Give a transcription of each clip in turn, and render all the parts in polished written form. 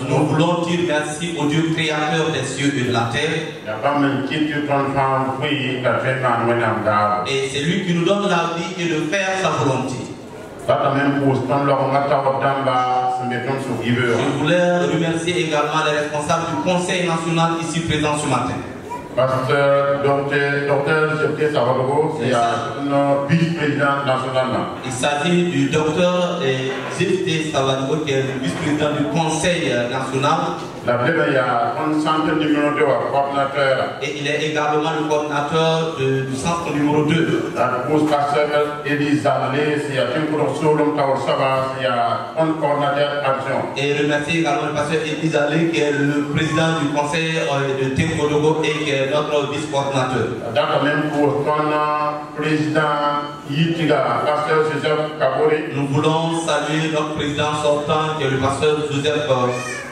Nous voulons dire merci au Dieu créateur des cieux et de la terre. Et c'est lui qui nous donne la vie et de faire sa volonté. Je voulais remercier également les responsables du Conseil national ici présents ce matin. Pasteur docteur vice-président national. Il s'agit du docteur Zefté Savadgo, qui est le vice-président du Conseil national. Il y a un centre numéro 2 coordinateur. Et il est également le coordinateur du centre numéro 2. Le pasteur Elisa il y a un coordinateur action. Et remercier également le pasteur Elisa qui est le président du conseil de Tenkodogo et qui est notre vice-coordinateur. Nous voulons saluer notre président sortant qui est le pasteur Joseph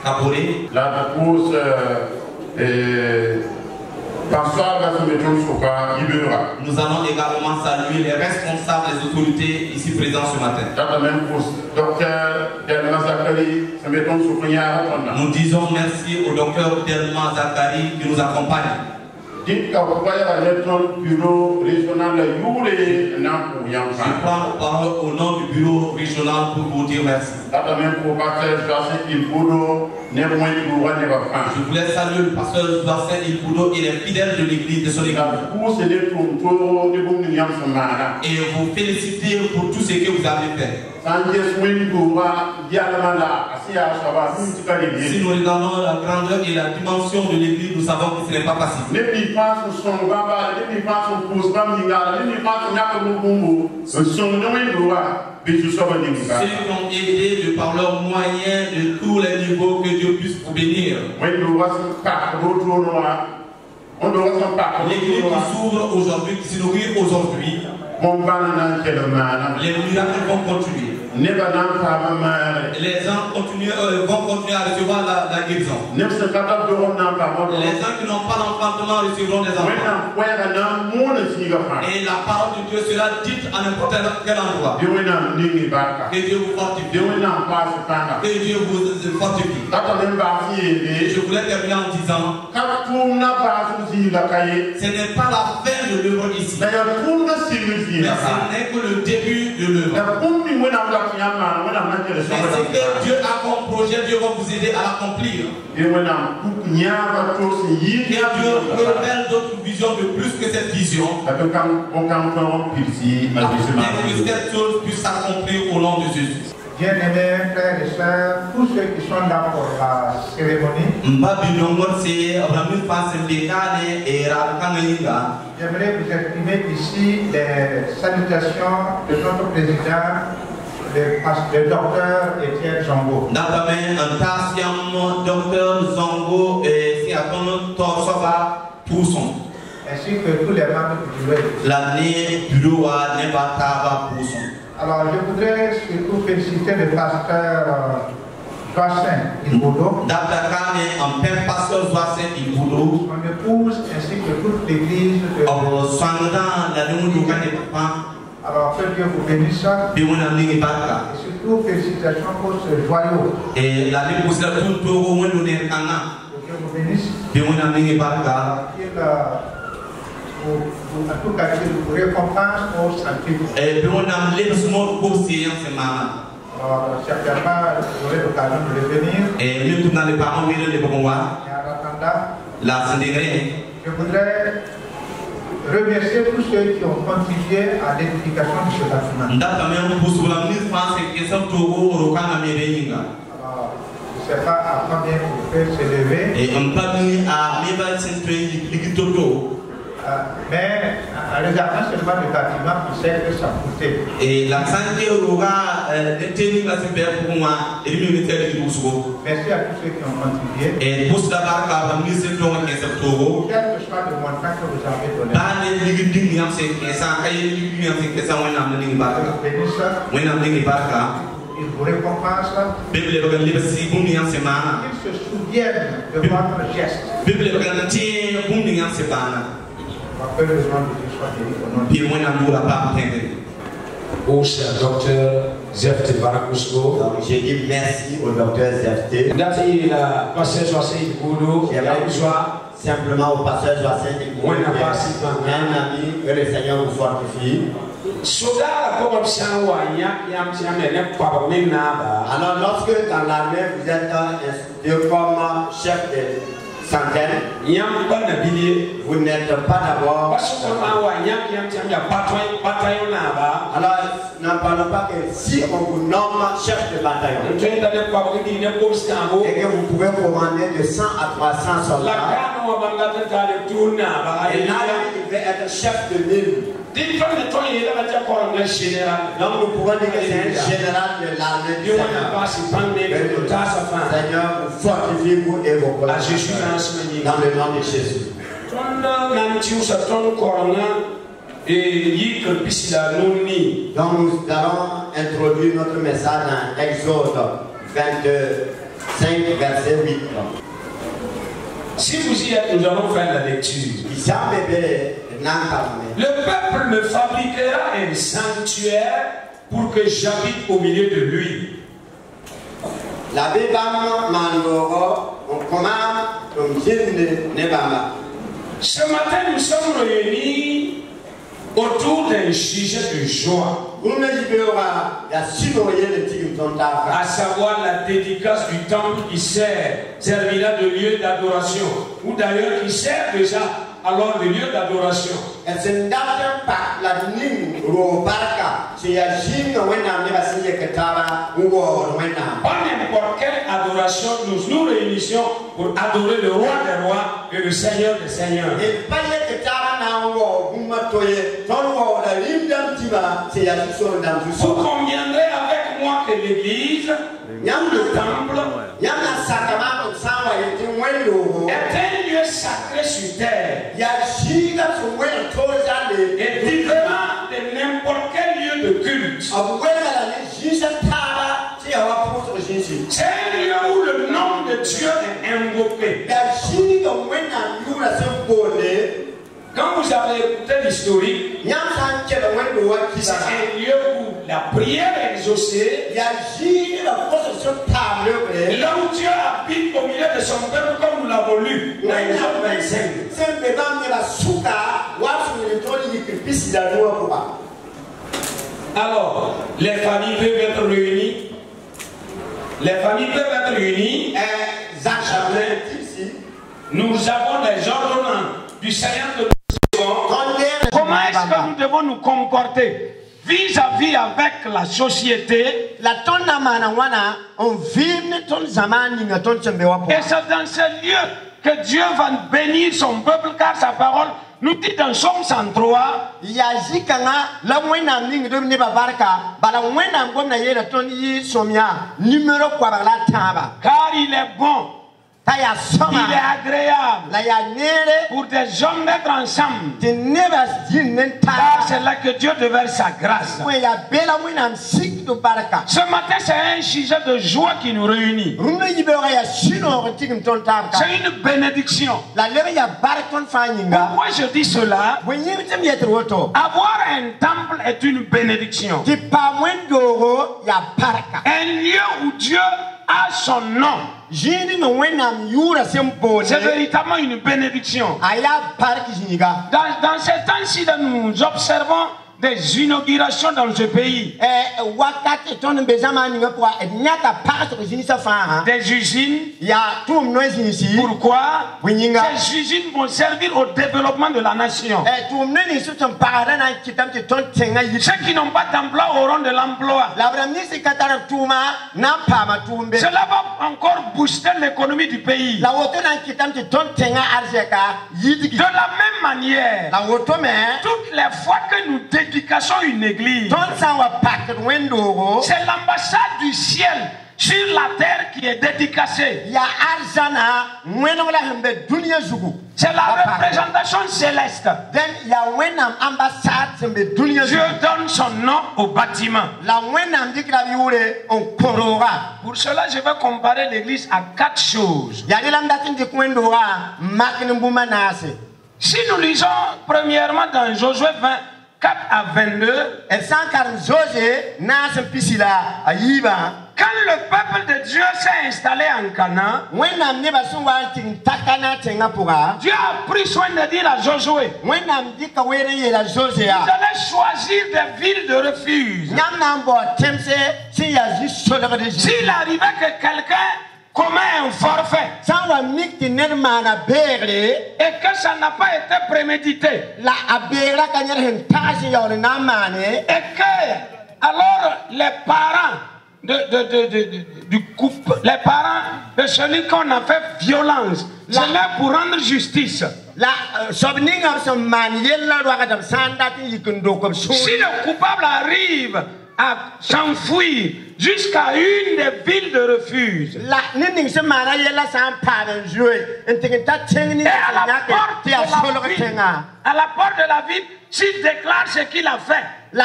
Kaboré. La course nous allons également saluer les responsables, les autorités ici présents ce matin. Nous disons merci au docteur Delma Zakari qui nous accompagne. Je prends la parole au nom du bureau régional pour vous dire merci. Je voulais saluer le pasteur Joacin Ilboudo et les fidèles de l'église de son église. Et vous féliciter pour tout ce que vous avez fait. Si nous regardons la grandeur et la dimension de l'église, nous savons que ce n'est pas facile. Ceux qui ont aidé de par leurs moyens de tous les niveaux, que Dieu puisse vous bénir. L'église qui s'ouvre aujourd'hui, qui se nourrit aujourd'hui, les miracles vont continuer. Les gens vont continuer à recevoir la guérison. Les gens qui n'ont pas l'enfantement recevront des enfants. Et la parole de Dieu sera dite à n'importe quel endroit. Que Dieu vous fortifie. Que Dieu vous fortifie. Et je voulais terminer en disant, ce n'est pas la fin de l'œuvre ici, mais ce n'est que le début de l'œuvre. Mais ce que Dieu a comme projet, Dieu va vous aider à l'accomplir. Et Dieu révèle d'autres visions de plus que cette vision. Afin que cette chose puisse s'accomplir au nom de Jésus. Bien-aimés frères et sœurs, tous ceux qui sont là pour la cérémonie, j'aimerais vous exprimer ici les salutations de notre président, le docteur Étienne Zongo. Ainsi que tous les membres du bureau. Alors, je voudrais surtout féliciter le pasteur Joacin Ilboudo, son épouse ainsi que toute l'église de... Alors, que Dieu vous bénisse. Et surtout, félicitations pour ce joyau. Que Dieu vous bénisse. En tout cas, qu'il vous récompense au centuple. Alors, certainement, vous aurez l'occasion de revenir. Et en attendant, je voudrais remercier tous ceux qui ont contribué à l'édification de ce bâtiment. Alors, je ne sais pas à combien vous pouvez s'élever. Mais en regardant seulement le bâtiment, on sait que ça coûtait. Et la santé merci à tous ceux qui ont contribué. Et pour cela, quel que soit le montant que vous avez donné. Il vous récompense. Il se souviennent de votre geste. Au cher docteur Zefte Barakusco. Donc j'ai dit merci au docteur Zefte. Dati la pasteur Joacin Goudou. Simplement au pasteur Joacin Goudou. Un ami que le Seigneur vous fortifie. Alors lorsque dans l'armée vous êtes instructeur comme chef de centaine, vous n'êtes pas d'abord. Alors n'en parlons pas que si on vous nomme chef de bataillon et que vous pouvez commander de 100 à 300 soldats, et là il devait être chef de 1000. Donc nous pouvons dire que c'est un général de l'armée du Seigneur. Seigneur, vous fortifiez vous et vos collaborateurs dans le nom de Jésus. Donc nous allons introduire notre message dans Exode 25, verset 8. Si vous y êtes, nous allons faire la lecture. Le peuple me fabriquera un sanctuaire pour que j'habite au milieu de lui. Ce matin, nous sommes réunis autour d'un sujet de joie. À savoir la dédicace du temple qui servira de lieu d'adoration, ou d'ailleurs qui sert déjà alors le lieu d'adoration. Pas n'importe quelle adoration, nous nous réunissons pour adorer le roi des rois et le Seigneur des seigneurs. Vous conviendrez avec moi que l'église, le temple, est un lieu sacré sur terre. Et différent de n'importe quel lieu de culte. C'est un lieu où le nom de Dieu est invoqué. Quand vous avez écouté l'historique, c'est un lieu où la prière est exaucée, là où Dieu habite au milieu de son peuple, comme nous l'avons lu dans Exode 25. Alors, les familles peuvent être réunies. Les familles peuvent être réunies. Nous avons des ordonnances du Seigneur de comment est-ce que nous devons nous comporter vis-à-vis avec la société? Et c'est dans ce lieu que Dieu va bénir son peuple, car sa parole nous dit dans Somme 103 car il est bon, il est agréable pour des hommes d'être ensemble, car c'est là que Dieu déverse sa grâce. Ce matin, c'est un sujet de joie qui nous réunit. C'est une bénédiction. Pourquoi je dis cela? Avoir un temple est une bénédiction. Un lieu où Dieu a son nom. C'est véritablement une bénédiction. Dans ces temps-ci, nous observons des inaugurations dans ce pays. Des usines. Pourquoi? Ces usines vont servir au développement de la nation. Ceux qui n'ont pas d'emploi auront de l'emploi. Cela va encore booster l'économie du pays. De la même manière, toutes les fois que nous dédicassons une église, c'est l'ambassade du ciel sur la terre qui est dédicacée. C'est la représentation céleste. Dieu donne son nom au bâtiment. Pour cela, je vais comparer l'église à 4 choses. Si nous lisons premièrement dans Josué 20, 4 à 22. Quand le peuple de Dieu s'est installé en Canaan, Dieu a pris soin de dire à Josué, vous allez choisir des villes de refuge. S'il arrivait que quelqu'un commet un forfait et que ça n'a pas été prémédité, et que alors les parents du couple, les parents de celui qu'on a fait violence, c'est là pour rendre justice. Si le coupable arrive à s'enfuir jusqu'à une des villes de refuge, et à la porte de la ville, s'il déclare ce qu'il a fait, il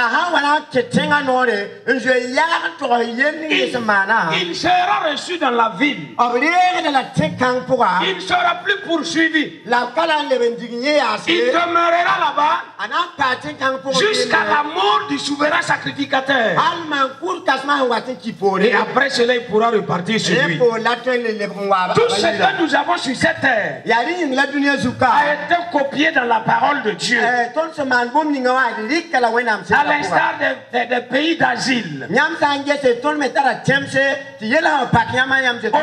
sera reçu dans la ville. Il ne sera plus poursuivi. Il demeurera là-bas jusqu'à la mort du souverain sacrificateur. Et après cela, il pourra repartir chez lui. Tout ce que nous avons sur cette terre a été copié dans la parole de Dieu. À l'instar des pays d'asile.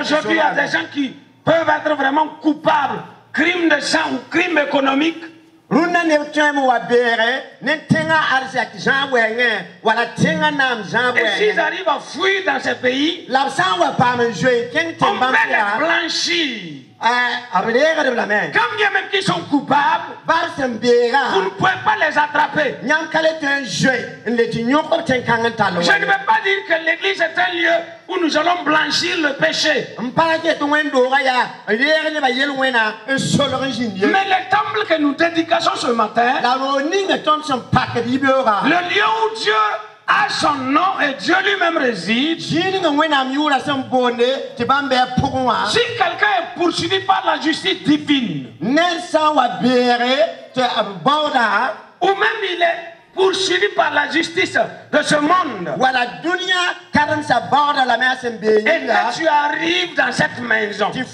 Aujourd'hui, il y a des gens qui peuvent être vraiment coupables, crime de sang ou crime économique. Et s'ils arrivent à fuir dans ces pays, on peut les blanchir. Quand bien même qu'ils sont coupables, vous ne pouvez pas les attraper. Je ne veux pas dire que l'église est un lieu où nous allons blanchir le péché. Mais le temple que nous dédicassons ce matin, le lieu où Dieu a son nom et Dieu lui-même réside. Si quelqu'un est poursuivi par la justice divine, ou même il est poursuivi par la justice de ce monde, et que tu arrives dans cette maison, tu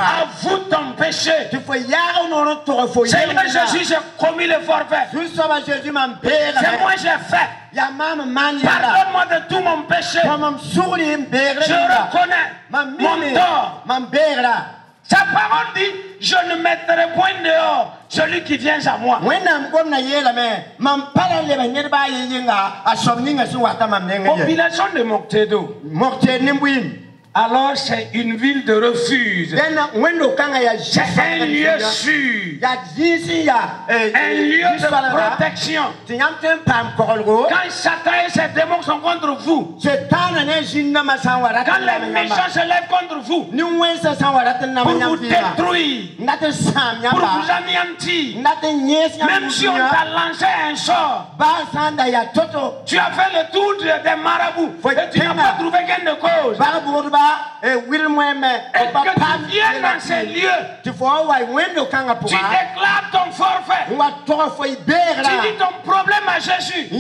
avoues ton péché, Seigneur Jésus, j'ai commis le forfait, c'est moi j'ai fait, pardonne-moi de tout mon péché, je reconnais mon tort. Sa parole dit, je ne mettrai point dehors celui qui vient à moi. Population de Moctedo. Alors c'est une ville de refuge. C'est un lieu sûr. Un lieu de protection. Quand Satan et ses démons sont contre vous, quand les méchants se lèvent contre vous, pour vous détruire, pour vous anéantir, même si on t'a lancé un sort, tu as fait le tour des marabouts et tu n'as pas trouvé gain de cause. Et que tu viens dans ces lieux, tu déclares ton forfait, tu dis ton problème à Jésus,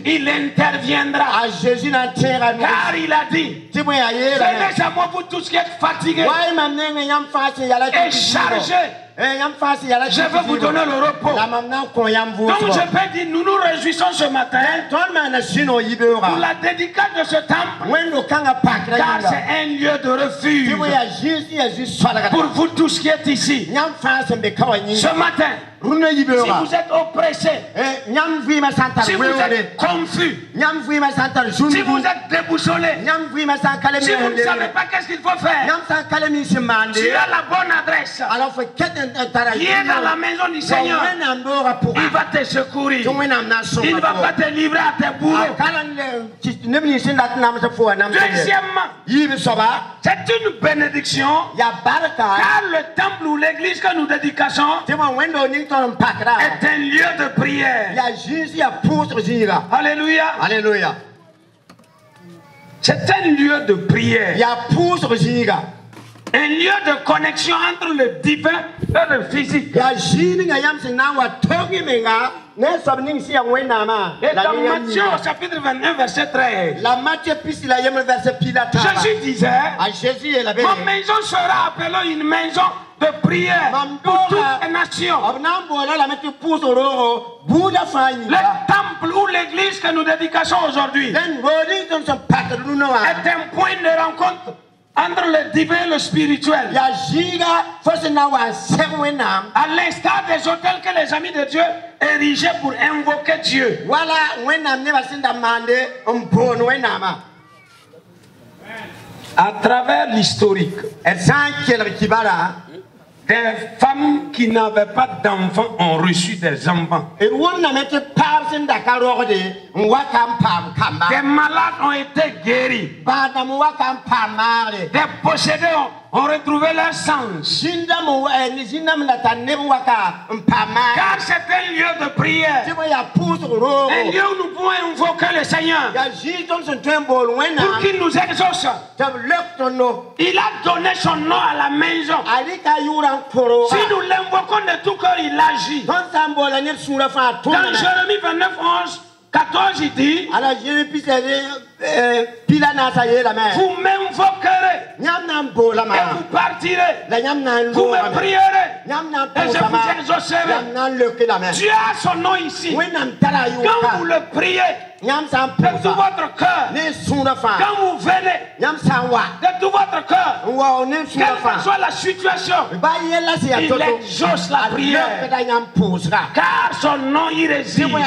il interviendra, car il a dit, venez à moi vous tous qui êtes fatigués et chargés, je veux vous donner le repos. Donc je peux dire, nous nous réjouissons ce matin pour la dédicace de ce temple, car c'est un lieu de refuge pour vous tous qui êtes ici. Ce matin, si vous êtes oppressé, si vous êtes confus, si vous êtes déboussolé, si vous ne savez pas qu'est-ce qu'il faut faire, tu as la bonne adresse. Viens dans la maison du Seigneur, il va te secourir, il ne va pas te livrer à tes bourreaux. Deuxièmement, c'est une bénédiction, car le temple ou l'église que nous dédicassons est un lieu de prière. Alléluia. C'est un lieu de prière. Un lieu de connexion entre le divin et le physique. Et dans Matthieu au chapitre 29, verset 13, Jésus disait, ma maison sera appelée une maison de prière pour toutes les nations. Le temple ou l'église que nous dédicassons aujourd'hui est un point de rencontre entre le divin et le spirituel. À l'instar des hôtels que les amis de Dieu érigeaient pour invoquer Dieu. À travers l'historique, des femmes qui n'avaient pas d'enfants ont reçu des enfants. Des malades ont été guéris. Des possédés ont retrouvé leur sens. Car c'est un lieu de prière. Un lieu où nous pouvons invoquer le Seigneur pour qu'il nous exauce. Il a donné son nom à la maison. Si nous l'invoquons de tout cœur, il agit. Dans Jérémie 29, 11, 14, il dit, vous m'invoquerez et vous partirez, vous me prierez et je vous exaucerai. Dieu a son nom ici. Quand vous le priez de tout votre cœur, quand vous venez de tout votre cœur, quelle que soit la situation, il exauce la prière, car son nom y réside dans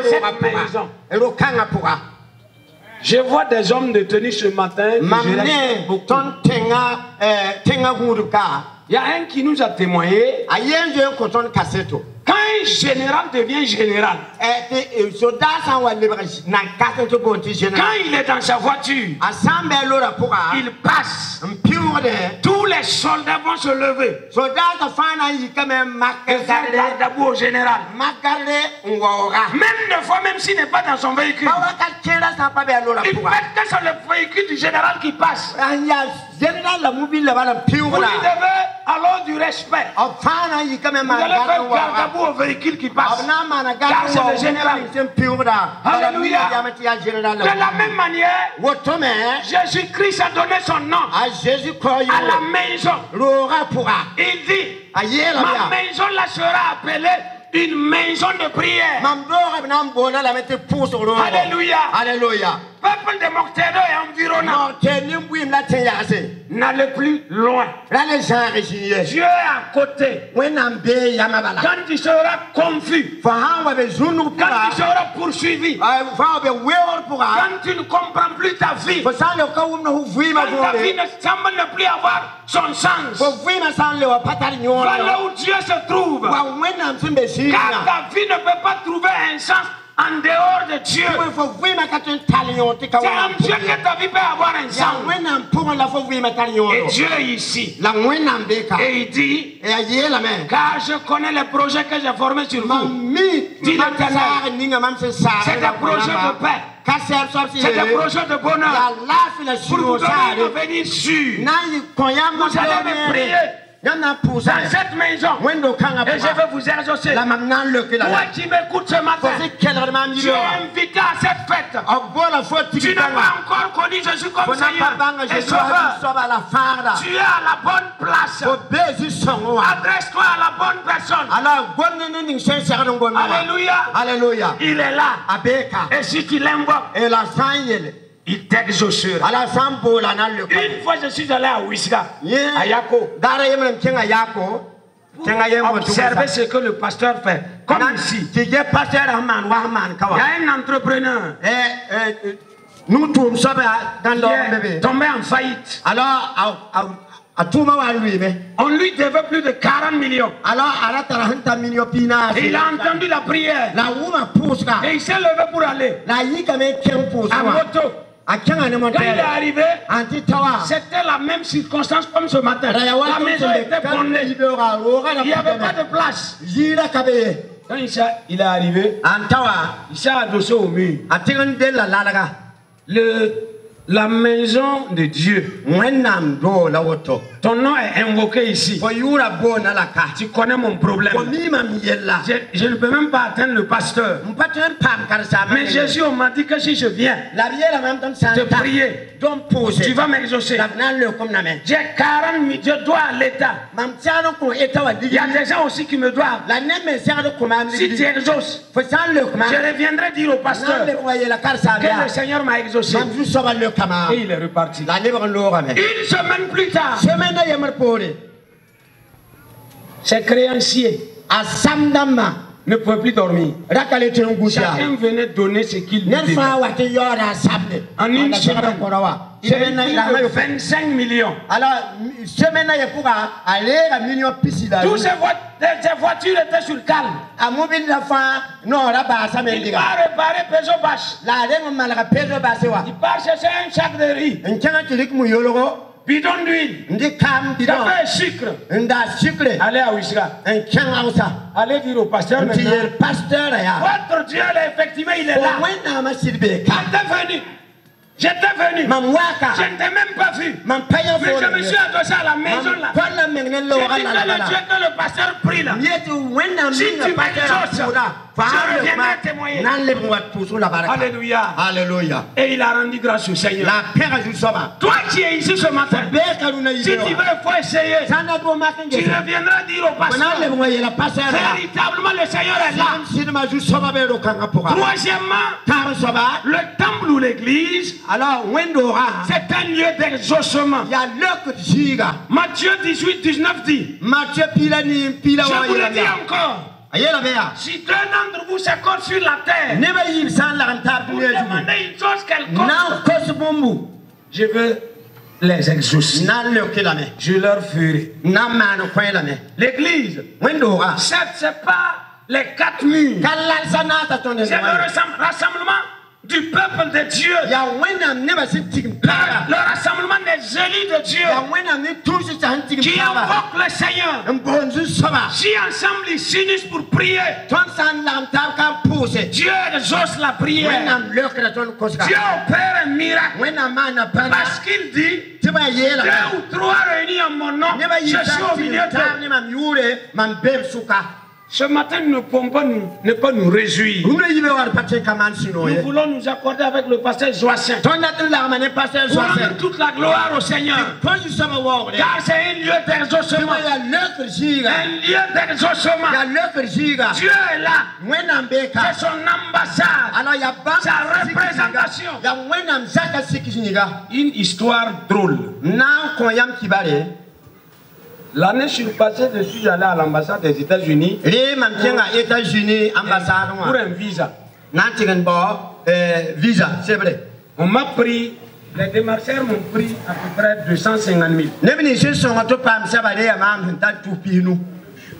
cette maison. Je vois des hommes de tenue ce matin. Il y a un qui nous a témoigné. Quand un général devient général, quand il est dans sa voiture, il passe. Tous les soldats vont se lever et faire garde-à-vous au général. Même des fois, même s'il n'est pas dans son véhicule, il pète que c'est le véhicule du général qui passe. Vous lui devez alors du respect. Vous allez faire garde-à-vous au véhicule qui passe, car c'est le général. Alléluia. De la même manière, Jésus-Christ a donné son nom à la maison. Il dit, ma maison là sera appelée une maison de prière. Alléluia. Alléluia. Peuple de Moctédo et environnant, n'allez plus loin. Dieu est à côté. Quand tu seras confus, quand tu seras poursuivi, quand tu ne comprends plus ta vie, quand ta vie ne semble ne plus avoir son sens, voilà où Dieu se trouve. Car ta vie ne peut pas trouver un sens en dehors de Dieu. C'est en Dieu que ta vie peut avoir un sens. Et Dieu est ici. Et il dit, car je connais les projets que j'ai formés sur vous, dit l'Éternel. C'est des projets de paix, c'est des projets de bonheur, pour vous donner une venir sûr. Vous allez me prier dans cette maison et je vais vous exaucer. Toi qui m'écoutes ce matin, tu es invité à cette fête. Tu n'as pas encore connu Jésus comme Seigneur et Sauveur. Tu es à la bonne place. Adresse-toi à la bonne personne. Alléluia. Alléluia. Il est là. Et si tu l'invoques, il t'exaucera. Une fois je suis allé à Wisga, à Yako. Observez ce que le pasteur fait. Comme ici. Il y a un entrepreneur qui est tombé en faillite. On lui devait plus de 40 millions. Et il a entendu la prière. Et il s'est levé pour aller à moto. Quand il est arrivé, c'était la même circonstance comme ce matin. La maison était bondée. Il n'y avait pas de place. Quand il est arrivé, il s'est adossé au mur. La maison de Dieu. Ton nom est invoqué ici. Tu connais mon problème. Je ne peux même pas atteindre le pasteur. Mais Jésus m'a dit que si je viens te prier, tu vas m'exaucer. J'ai 40 000, je dois à l'État. Il y a des gens aussi qui me doivent. Si tu exauces, je reviendrai dire au pasteur que le Seigneur m'a exaucé. Et il est reparti. Une semaine plus tard, ces créanciers ne pouvaient plus dormir. Chacun venait donner ce qu'il lui devait. En une semaine, il a eu 25 millions. Toutes ces voitures étaient sur le calme. Il va réparer Peugeot Bache. Il part chercher un sac de riz. Bidon d'huile. Café sucre. Allez à Ouishra. Allez dire au pasteur maintenant. Votre Dieu, effectivement, il est là. J'étais venu. Je ne t'ai même pas vu. Mais je me suis adossé à la maison là. J'ai dit que le Dieu que le pasteur prie là. Si tu m'exauces, je reviendrai témoigner. Alléluia. Alléluia. Et il a rendu grâce au Seigneur. Toi qui es ici ce matin, si tu veux, il faut essayer. Tu reviendras dire au pasteur. Véritablement, le Seigneur est là. Troisièmement, le temple ou l'église, c'est un lieu d'exaucement. Matthieu 18, 19 dit. Je vous le dis encore. Si deux d'entre vous s'accordent sur la terre, vous demandez une chose quelconque, je veux les exaucer. Je leur ferai. L'église, c'est pas les 4 murs, c'est le rassemblement du peuple de Dieu, le rassemblement des élus de Dieu qui invoquent le Seigneur. Si ensemble ils s'unissent pour prier, Dieu exauce la prière. Dieu opère un miracle parce qu'il dit 2 ou 3 réunis en mon nom, je suis au milieu d'eux. Ce matin, nous ne pouvons pas nous réjouir. Nous voulons nous accorder avec le pasteur Joacin pour rendre toute la gloire au Seigneur. Car c'est un lieu d'exaucement. Un lieu d'exaucement. Dieu est là. C'est son ambassade. Sa représentation. Une histoire drôle. L'année passée, je suis allé à l'ambassade des États-Unis pour un visa. On m'a pris, les démarcheurs m'ont pris à peu près 250 000.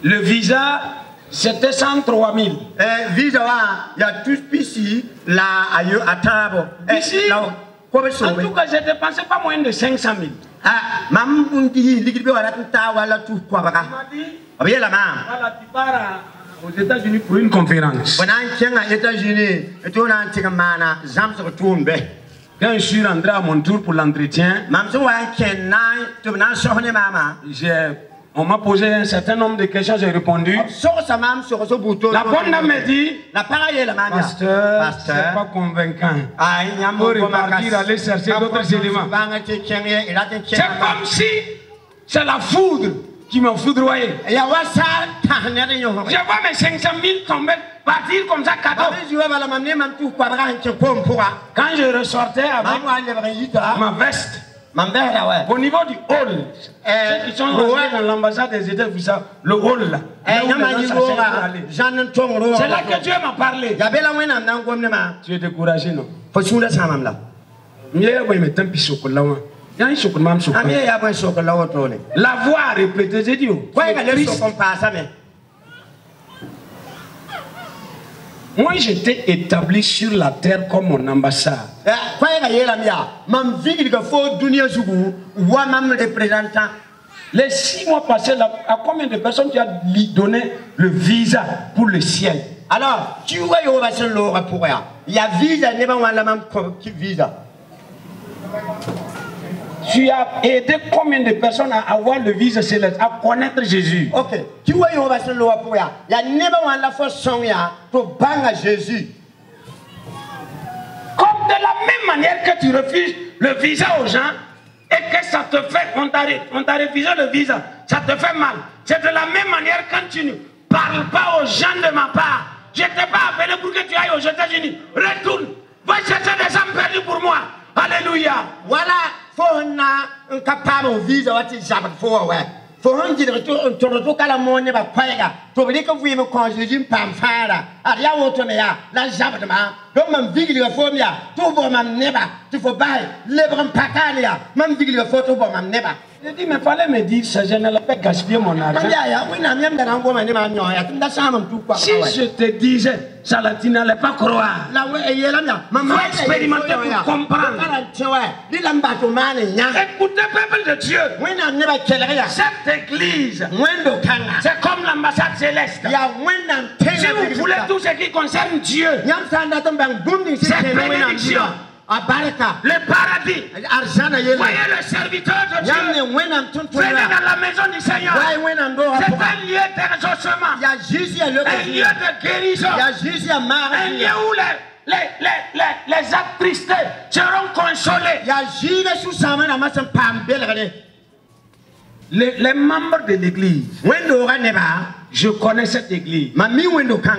Le visa, c'était 103 000. Ici, en tout cas, je ne dépensais pas moins de 500 000. Il m'a dit, voilà, tu pars aux États-Unis pour une conférence. Quand je suis rentré à mon tour pour l'entretien, on m'a posé un certain nombre de questions, j'ai répondu. La bonne dame me dit, pasteur, c'est pas convaincant. Il faut repartir, aller chercher d'autres éléments. C'est comme si c'est la foudre qui m'a foudroyé. Je vois mes 500 000 tomber, partir comme ça, cadeau. Quand je ressortais avec ma veste, au niveau du hall, ceux qui sont rentrés dans l'ambassade des États-Unis, le hall là, c'est là que Dieu m'a parlé. Tu es découragé, non? La voix a répété, j'ai dit, moi j'étais établi sur la terre comme mon ambassade. Les 6 mois passés, à combien de personnes tu as donné le visa pour le ciel? Alors, tu vois, il y a visa, visa. Tu as aidé combien de personnes à avoir le visa céleste, à connaître Jésus? Ok. Tu vois, il va se le voir pour ya. Il y a never one la fois son ya pour bang à Jésus. Comme de la même manière que tu refuses le visa aux gens et que ça te fait, on t'a refusé le visa, ça te fait mal. C'est de la même manière quand tu ne parles pas aux gens de ma part. Je ne t'ai pas appelé pour que tu ailles aux États-Unis. Retourne. Va chercher des âmes perdues pour moi. Alléluia. Voilà. Faut un capable au visa, what is ça pour ouais. Faut un dire retour à la monnaie va quoi. Tu veux dire que vous me conjuguez pas faire. Aria autre mais la jabe de ma. Donc même vigile faut bien. Tout bon même neba. Tu faut pas. Lebre pas calia. Même vigile faut tout bon même neba. Je dis mais fallait me dire ça, je ne l'ai pas gaspillé mon argent. Si je te disais ça, là, tu n'allais pas croire. Il faut expérimenter pour comprendre. Écoutez, peuple de Dieu. Cette église, c'est comme l'ambassade céleste. Si vous voulez tout ce qui concerne Dieu, c'est bénédiction. Le paradis. Voyez le serviteur de Dieu. Venez dans la maison du Seigneur. C'est un lieu d'exaucement. Un lieu de guérison. Un lieu où les attristés seront consolés. Les membres de l'église. Je connais cette église.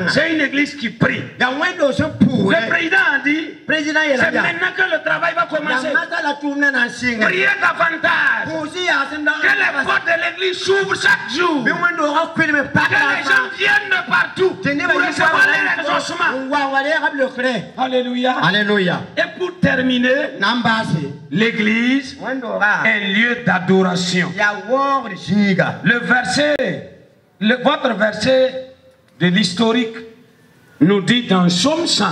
C'est une église qui prie. Le président a dit, c'est maintenant que le travail va commencer. Priez davantage. Que les portes de l'église s'ouvrent chaque jour. Que les gens viennent de partout pour recevoir les exaucements. Alléluia. Alléluia. Et pour terminer, l'église est un lieu d'adoration. Votre verset de l'historique nous dit dans Psaume 100,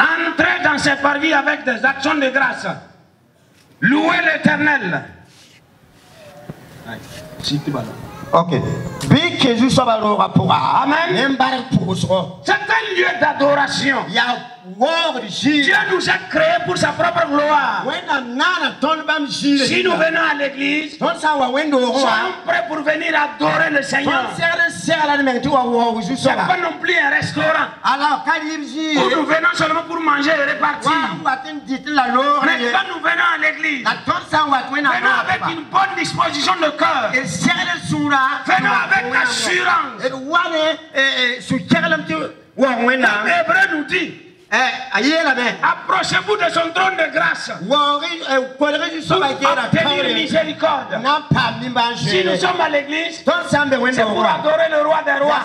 entrez dans ses parvis avec des actions de grâce, louez l'Éternel. Ok. Amen. C'est un lieu d'adoration. Dieu nous a créés pour sa propre gloire. Si nous venons à l'église, soyons prêts pour venir adorer le Seigneur. Ce n'est pas non plus un restaurant où nous venons seulement pour manger et repartir. Mais quand nous venons à l'église, venons avec une bonne disposition de cœur. Venons avec assurance. Comme l'Hébreu nous dit, approchez-vous de son trône de grâce pour obtenir miséricorde. Si nous sommes à l'église, c'est pour adorer le roi des rois,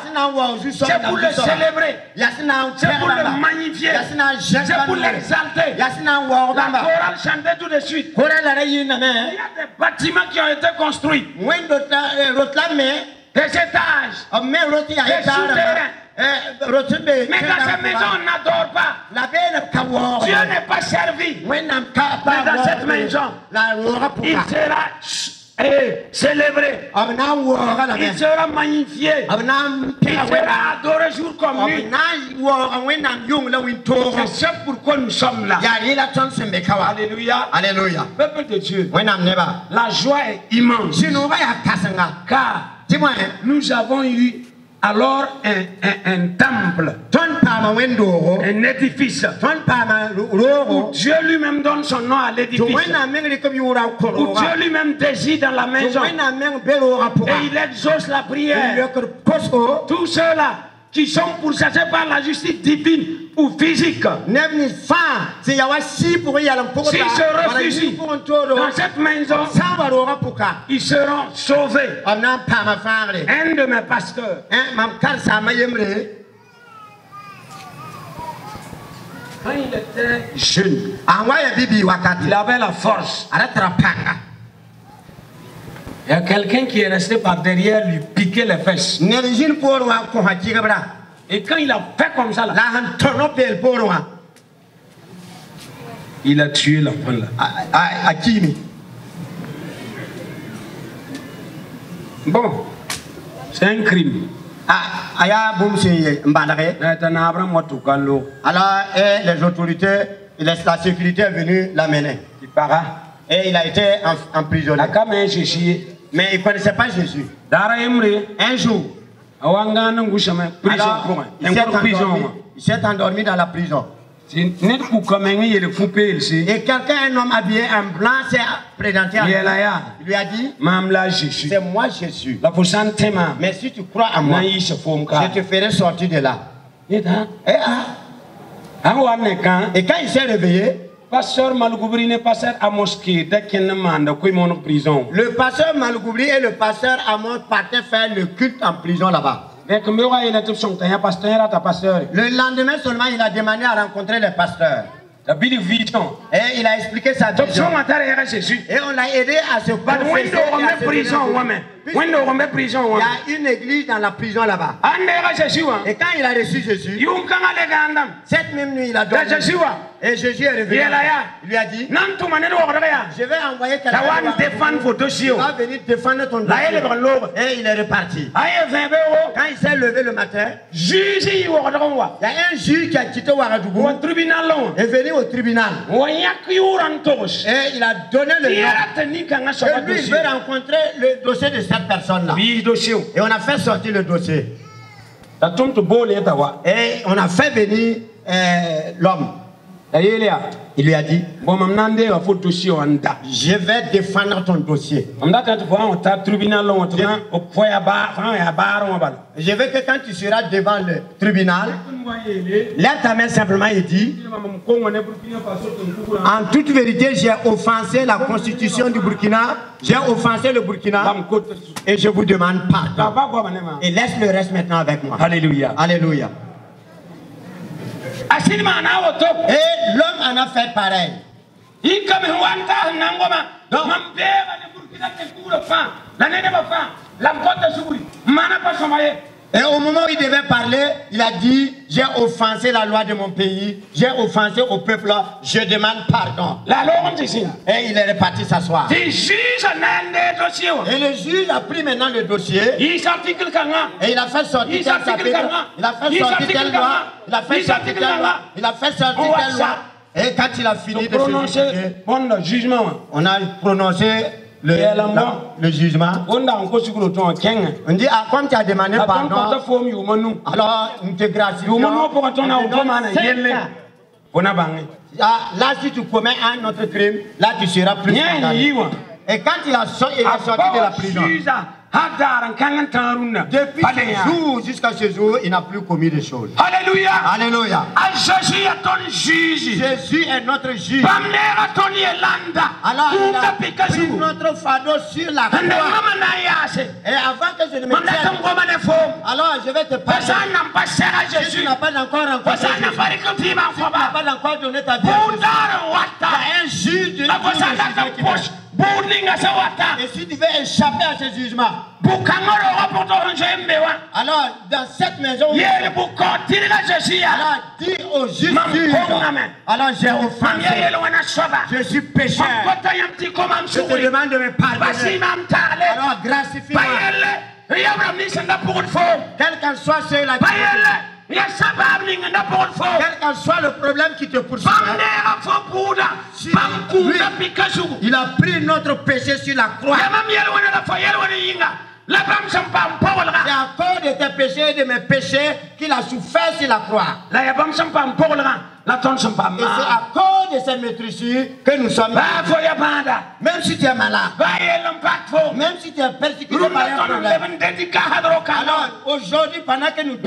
c'est pour le célébrer, c'est pour le magnifier, c'est pour l'exalter. La chorale chantait tout de suite. Il y a des bâtiments qui ont été construits, des étages, des souterrains. Mais dans cette maison, on n'adore pas. Dieu n'est pas servi. Mais dans cette maison, il sera célébré. Il sera magnifié. Il sera adoré jour comme nuit. C'est ça pourquoi nous sommes là. Alléluia. Alléluia. Peuple de Dieu, la joie est immense. Car nous avons eu alors un temple, un édifice, où Dieu lui-même donne son nom à l'édifice, où Dieu lui-même désire dans la maison, et il exauce la prière. Tous ceux-là qui sont pourchassés par la justice divine ou physique, s'ils se refusent dans cette maison, ils seront sauvés. Un de mes pasteurs, quand il était jeune, il avait la force. Il y a quelqu'un qui est resté par derrière lui piquer les fesses. Et quand il a fait comme ça, là, il a tué l'enfant là. Bon, c'est un crime. Alors, les autorités la sécurité est venue l'amener. Et il a été emprisonné. Mais il ne connaissait pas Jésus. Un jour, il s'est endormi dans la prison. Et quelqu'un, un homme habillé en blanc, s'est présenté à lui. Il lui a dit, c'est moi Jésus. Mais si tu crois à moi, je te ferai sortir de là. Et quand il s'est réveillé, Pasteur Malgoubri n'est pas à mosquée dès qu'il demande à en prison. Le pasteur Malgoubri et le pasteur Amos partaient faire le culte en prison là-bas. Le lendemain seulement, il a demandé à rencontrer les pasteurs. Et il a expliqué sa vision. Et on l'a aidé à se confesser. Il y a une église dans la prison là-bas. Et quand il a reçu Jésus, cette même nuit, il a dormi. Et Jésus est revenu. Il lui a dit, je vais envoyer quelqu'un qui va venir défendre ton dossier. Et il est reparti. Quand il s'est levé le matin, il y a un juge qui a quitté Ouagadougou et est venu au tribunal. Et il a donné le nom. Et lui, il veut rencontrer le dossier de cette personne-là. Et on a fait sortir le dossier. Et on a fait venir l'homme. Il lui a dit, je vais défendre ton dossier. Je veux que quand tu seras devant le tribunal, lève ta main simplement et dis, en toute vérité, j'ai offensé la constitution du Burkina, j'ai offensé le Burkina, et je vous demande pardon. Et laisse le reste maintenant avec moi. Alléluia. Alléluia. Et l'homme en a fait pareil. Et au moment où il devait parler, il a dit, j'ai offensé la loi de mon pays, j'ai offensé au peuple, je demande pardon. Et il est reparti s'asseoir. Et le juge a pris maintenant le dossier. Et il a fait sortir tel chapitre, il a fait sortir telle loi, il a fait sortir telle loi, il a fait sortir telle loi. Et quand il a fini de se jugement, on a prononcé le jugement. On dit, ah, comme tu as demandé pardon, alors on te gratifie. Là, si tu commets un autre crime, là tu seras plus condamné. Et quand il est sorti de la prison, depuis ce jour jusqu'à ce jour, il n'a plus commis de choses. Alléluia. Alléluia. Jésus est ton juge. Jésus est notre juge. Alors il a pris notre fardeau sur la croix. Et avant que je ne me tienne, alors je vais te parler. Si tu n'as pas encore rencontré Jésus, si tu n'as pas encore donné ta vie à Jésus, il y a un juge de Dieu. Et si tu veux échapper à ce jugement, alors dans cette maison, alors dis au juge, alors j'ai offensé, je suis pécheur, je te demande de me pardonner, alors gracifie-moi, quel qu'en soit cela qui quel qu'en soit le problème qui te poursuit, il a pris notre péché sur la croix. C'est à cause de tes péchés et de mes péchés qu'il a souffert sur la croix. Et c'est à cause de ces maîtrisures que nous sommes là. Même si tu es malade, même si tu es persécuté par un problème. Alors aujourd'hui, pendant que nous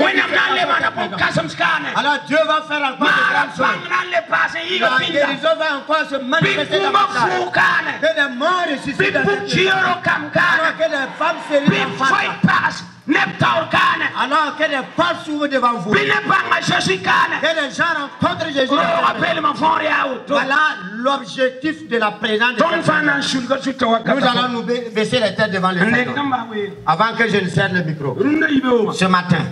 alors Dieu va faire encore de grandes choses. La guérison va encore se manifester dans notre âme. Que des morts ressuscitent dans notre vie. Alors que des femmes se réveillent. Alors que des portes s'ouvrent devant vous. Que des gens rencontrent Jésus. Voilà l'objectif de la présence de Dieu. Nous allons nous baisser les têtes devant le Seigneur avant que je ne serre le micro. Ce matin,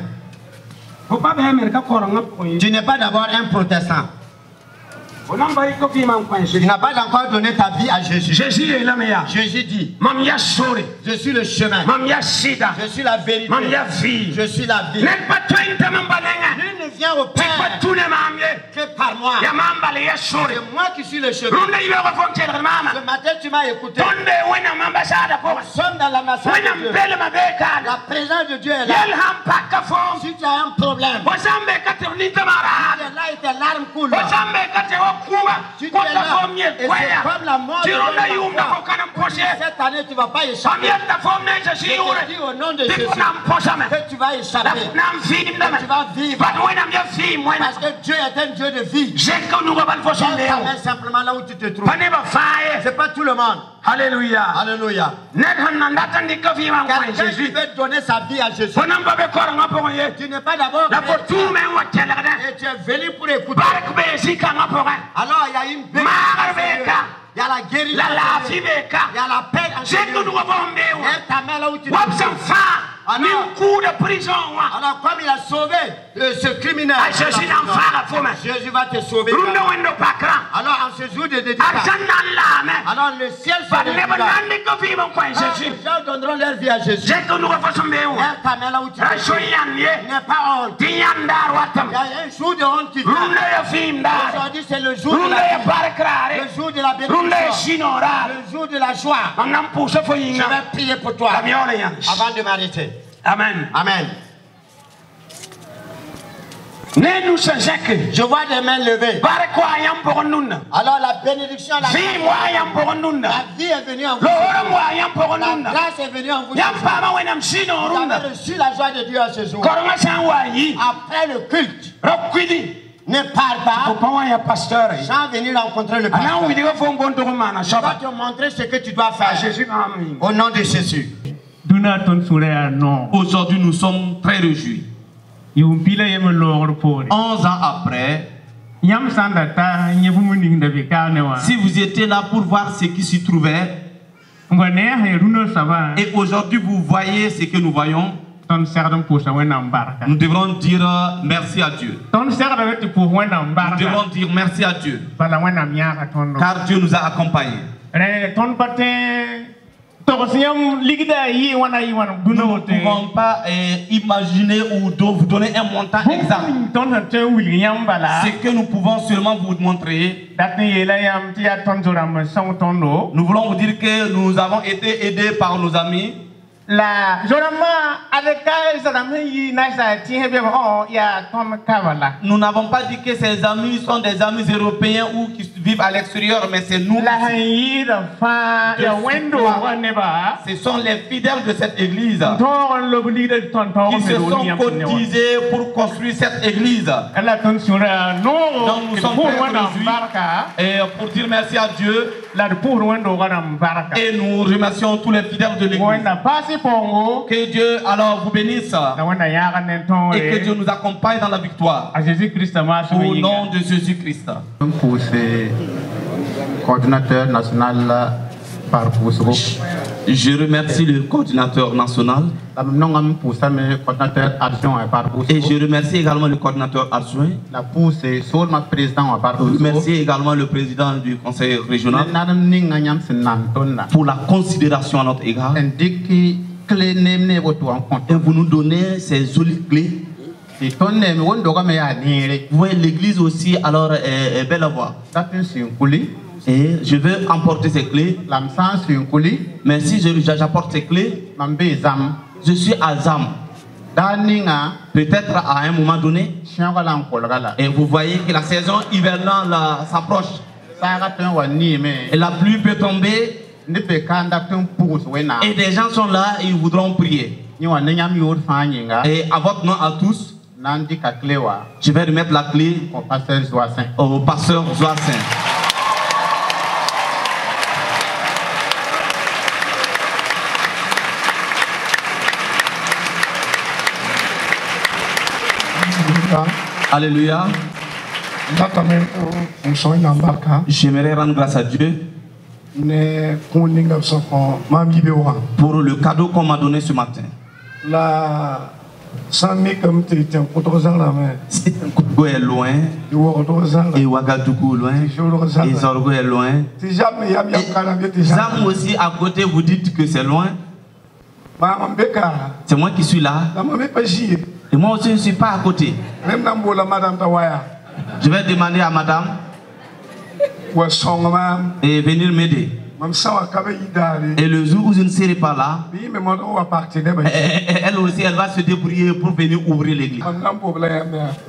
tu n'es pas d'abord un protestant. Tu n'as pas encore donné ta vie à Jésus. Jésus est là, meilleur. Jésus dit, je suis le chemin. Je suis la vérité. Je suis la vie. Nul ne vient au Père que par moi. C'est moi qui suis le chemin. Ce matin, tu m'as écouté. Nous sommes dans l'ambassade de Dieu. La présence de Dieu est là. Si tu as un problème, si tu es là et tes larmes coulent, si tu es là et c'est comme la mort de Dieu, cette année tu ne vas pas échapper. Je te dis au nom de Jésus que tu vas échapper, que tu vas vivre, parce que Dieu est un Dieu de vie. Mets simplement là où tu te trouves. Ce n'est pas tout le monde. Alléluia. Alléluia. Quelqu'un qui veut donner sa vie à Jésus, tu n'es pas d'abord et tu es venu pour écouter. Alors il y a une bénédiction, il y a la guérison, il y a la paix en Jésus. Lève ta main là où tu te trouves. Alors comme il a sauvé ce criminel, Jésus va te sauver. Alors en ce jour de dédicace, alors le ciel se lèvera. Les gens donneront leur vie à Jésus. Lève ta main là où tu te trouves. N'aie pas honte. Il y a un jour de honte qui vient. Aujourd'hui c'est le jour de la vie, le jour de la bénédiction, le jour de la joie. Je vais prier pour toi avant de m'arrêter. Amen. Amen. Je vois des mains levées. Alors la bénédiction, la vie est venue en vous. La grâce est venue en vous. Vous avez reçu la joie de Dieu à ce jour. Après le culte, ne parle pas. Sans venir rencontrer le pasteur. Je vais te montrer ce que tu dois faire. Au nom de Jésus. Aujourd'hui, nous sommes très réjouis. 11 ans après, si vous étiez là pour voir ce qui s'y trouvait, et aujourd'hui vous voyez ce que nous voyons, nous devrons dire merci à Dieu. Nous devons dire merci à Dieu, car Dieu nous a accompagnés. Nous ne pouvons pas imaginer ou vous donner un montant exact. Ce que nous pouvons seulement vous montrer, nous voulons vous dire que nous avons été aidés par nos amis. Nous n'avons pas dit que ces amis sont des amis européens ou qui vivent à l'extérieur, mais c'est nous. Ce sont les fidèles de cette église qui se sont cotisés pour construire cette église. Donc nous sommes très réjouis et pour dire merci à Dieu. Et nous remercions tous les fidèles de l'église. Que Dieu alors vous bénisse et que Dieu nous accompagne dans la victoire. Au nom de Jésus-Christ. Pour ce coordinateur national je remercie le coordinateur national et je remercie également le coordinateur adjoint. Je remercie également le président du conseil régional pour la considération à notre égard. Et vous nous donnez ces jolies clés. Vous voyez, l'église aussi alors est belle à voir. Et je vais emporter ces clés. Mais si j'apporte ces clés, je suis à Zam. Peut-être à un moment donné. Et vous voyez que la saison hivernale s'approche. Et la pluie peut tomber. Et des gens sont là et ils voudront prier. Et à votre nom à tous, je vais remettre la clé au pasteur Joacin. Alléluia. J'aimerais rendre grâce à Dieu pour le cadeau qu'on m'a donné ce matin. Kutgo est loin, et Ouagadougou loin, et Zorgo est loin. Et Zam aussi à côté, vous dites que c'est loin. C'est moi qui suis là. Et moi aussi je ne suis pas à côté. Je vais demander à madame et venir m'aider. Et le jour où je ne serai pas là, elle aussi, elle va se débrouiller pour venir ouvrir l'église.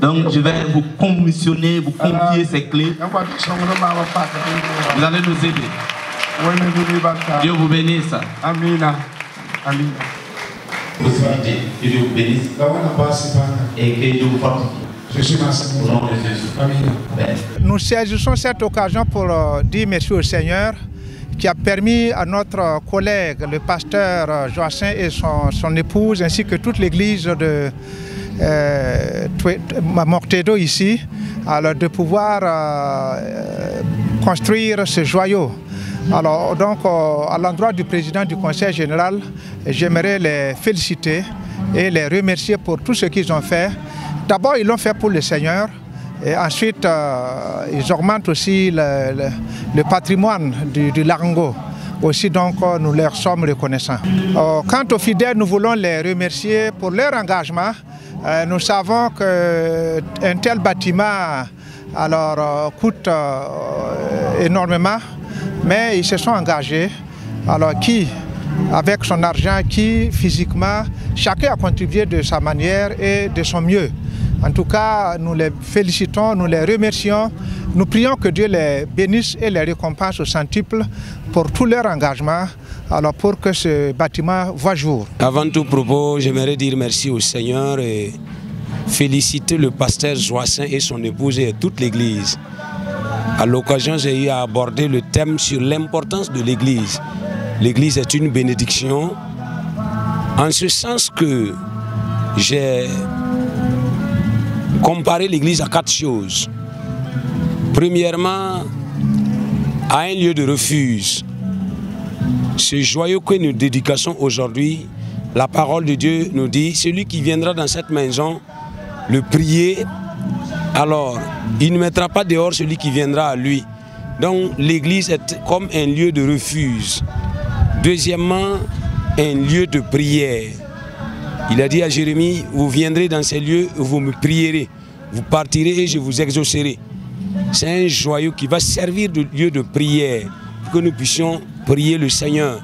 Donc je vais vous commissionner, vous confier ces clés. Vous allez nous aider. Dieu vous bénisse. Amen. Amen. Que Dieu vous bénisse et que Dieu vous fortifie. Au nom de Jésus. Amen. Nous saisissons cette occasion pour dire merci au Seigneur qui a permis à notre collègue, le pasteur Joachim et son épouse, ainsi que toute l'église de Mortedo ici, alors de pouvoir construire ce joyau. Alors donc à l'endroit du président du conseil général, j'aimerais les féliciter et les remercier pour tout ce qu'ils ont fait. D'abord, ils l'ont fait pour le Seigneur. Et ensuite, ils augmentent aussi le patrimoine du Larango. Aussi, donc, nous leur sommes reconnaissants. Quant aux fidèles, nous voulons les remercier pour leur engagement. Nous savons qu'un tel bâtiment coûte énormément, mais ils se sont engagés. Alors, qui, avec son argent, qui, physiquement, chacun a contribué de sa manière et de son mieux. En tout cas, nous les félicitons, nous les remercions. Nous prions que Dieu les bénisse et les récompense au centuple pour tout leur engagement, alors pour que ce bâtiment voit jour. Avant tout propos, j'aimerais dire merci au Seigneur et féliciter le pasteur Joachim et son épouse et toute l'église. À l'occasion, j'ai eu à aborder le thème sur l'importance de l'église. L'église est une bénédiction, en ce sens que j'ai comparer l'église à 4 choses. Premièrement, à un lieu de refuge. Ce joyau que nous dédicassons aujourd'hui, la parole de Dieu nous dit, celui qui viendra dans cette maison, le prier, alors il ne mettra pas dehors celui qui viendra à lui. Donc l'église est comme un lieu de refuge. Deuxièmement, un lieu de prière. Il a dit à Jérémie, vous viendrez dans ces lieux, vous me prierez, vous partirez et je vous exaucerai. C'est un joyau qui va servir de lieu de prière, pour que nous puissions prier le Seigneur.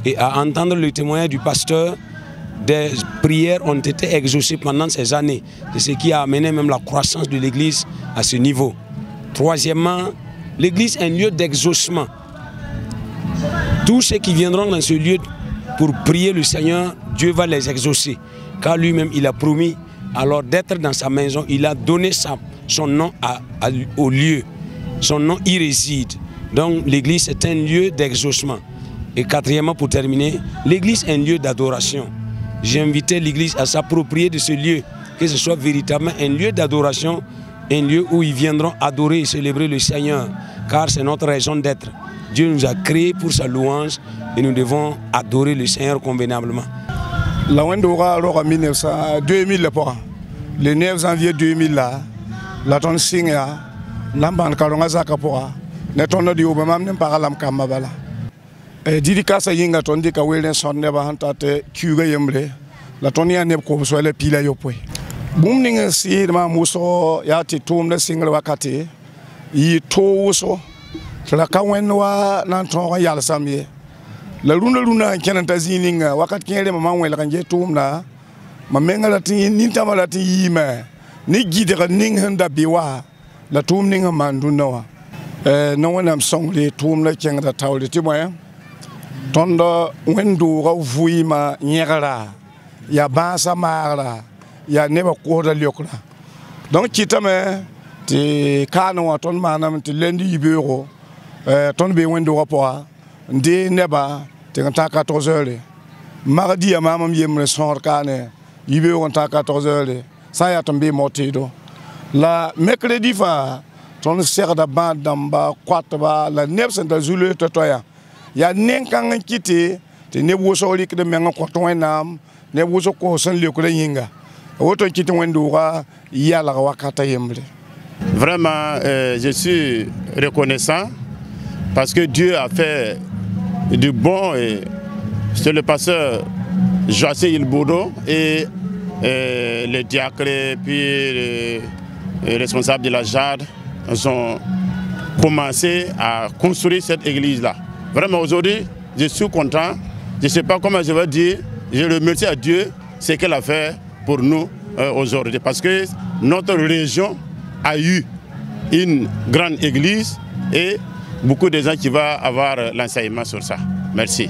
Et à entendre le témoignage du pasteur, des prières ont été exaucées pendant ces années. C'est ce qui a amené même la croissance de l'église à ce niveau. Troisièmement, l'église est un lieu d'exaucement. Tous ceux qui viendront dans ce lieu pour prier le Seigneur, Dieu va les exaucer. Car lui-même, il a promis alors d'être dans sa maison. Il a donné son nom au lieu. Son nom y réside. Donc l'église est un lieu d'exaucement. Et quatrièmement, pour terminer, l'église est un lieu d'adoration. J'ai invité l'église à s'approprier de ce lieu, que ce soit véritablement un lieu d'adoration, un lieu où ils viendront adorer et célébrer le Seigneur. Car c'est notre raison d'être. Dieu nous a créés pour sa louange et nous devons adorer le Seigneur convenablement. La Wendora en 2000, le 9 janvier 2000, la tonne Singa, l'amban Kalonga Zakapora, ne tonne de Obama nem paralam Kamabala. Didikasa Yinga tondi ka Wilson never hunted Kuga Yemble, la Tonia Nebko Swelle Pila Yopwe. Booming see the Mamuso Yati Tom the single Wakati, Yi Toso, Tlakawenwa Nanton Yal Samye. La luna kenanta zininga wakati kele mama wela kanje tumna mamenga lati ninta malati yima ni gidera ninghanda biwa la tum ninga mandunawa no wana msongle tumna kenga tawle timoya tondo wendu ga vuima nyegara ya basa mara ya neba koda lyokla donc kitame ti kanu ton manam ti lendi yibero ton be wendu rapport ndi neba T'es 14 heures. Mardi, à maman, il me sort cané. Il veut en 14 heures. Ça y a tombé mortido. La mercredi, ton sert de bande d'amba, 4 bas, la neuf de Zulu Totoya. Il y a n'encan quitté, t'es neboussolique de menga coton nam, nebousso coson le yinga. Vraiment, je suis reconnaissant parce que Dieu a fait du bon. C'est le pasteur Joacé Ilbourdo et les diacres, puis les responsables de la JAD ont commencé à construire cette église-là. Vraiment, aujourd'hui, je suis content. Je ne sais pas comment je vais dire. Je remercie à Dieu ce qu'elle a fait pour nous aujourd'hui. Parce que notre région a eu une grande église et beaucoup de gens qui vont avoir l'enseignement sur ça. Merci.